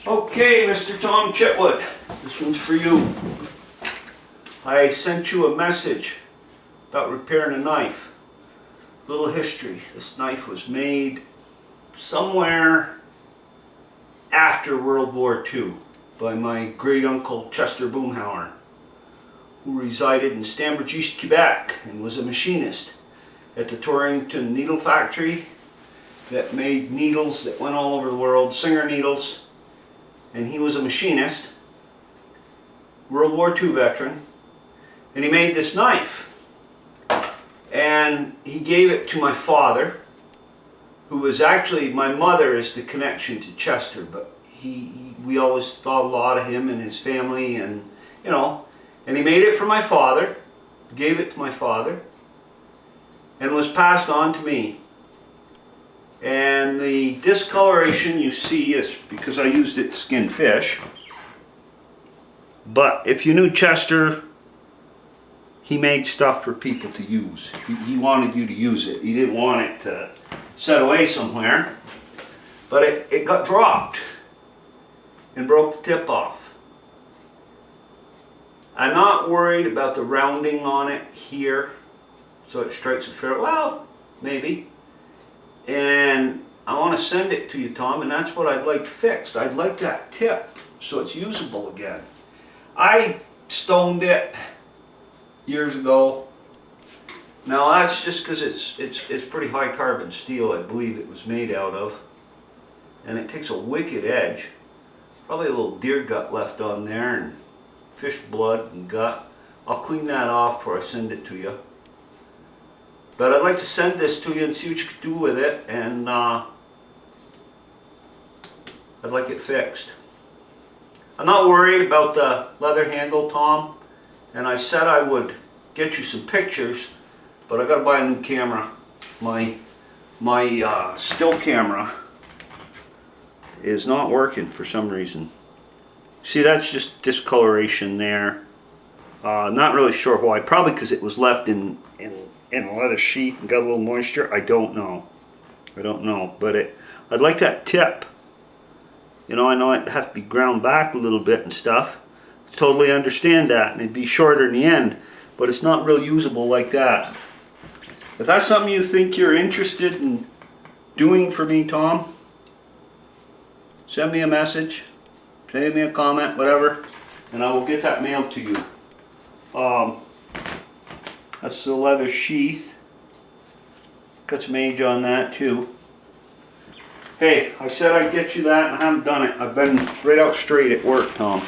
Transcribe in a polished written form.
Okay, Mr. Tom Chitwood, this one's for you. I sent you a message about repairing a knife. Little history. This knife was made somewhere after World War II by my great uncle Chester Boomhauer, who resided in Stanbridge, East Quebec, and was a machinist at the Torrington Needle Factory that made needles that went all over the world, Singer needles. And he was a machinist, World War II veteran, and he made this knife. And he gave it to my father, who was actually, my mother is the connection to Chester, but we always thought a lot of him and his family, and you know, and he made it for my father, gave it to my father, and was passed on to me. And the discoloration you see is because I used it to skin fish. But if you knew Chester, he made stuff for people to use. He wanted you to use it. He didn't want it to set away somewhere. But it got dropped and broke the tip off. I'm not worried about the rounding on it here, so it strikes a fair, well, maybe. And I want to send it to you, Tom, and that's what I'd like fixed. I'd like that tip so it's usable again. I stoned it years ago. Now that's just because it's pretty high carbon steel, I believe it was made out of. And it takes a wicked edge. Probably a little deer gut left on there and fish blood and gut. I'll clean that off before I send it to you. But I'd like to send this to you and see what you could do with it, and I'd like it fixed. I'm not worried about the leather handle, Tom, and I said I would get you some pictures, but I gotta buy a new camera. My still camera is not working for some reason. See, that's just discoloration there. Not really sure why. Probably because it was left in a leather sheath and got a little moisture. I don't know. But I'd like that tip. You know, I know it has to be ground back a little bit and stuff. Totally understand that, and it'd be shorter in the end, but it's not real usable like that. If that's something you think you're interested in doing for me, Tom, send me a message, send me a comment, whatever, and I will get that mailed to you. That's the leather sheath. Got some age on that too. Hey, I said I'd get you that and I haven't done it. I've been right out straight at work, Tom.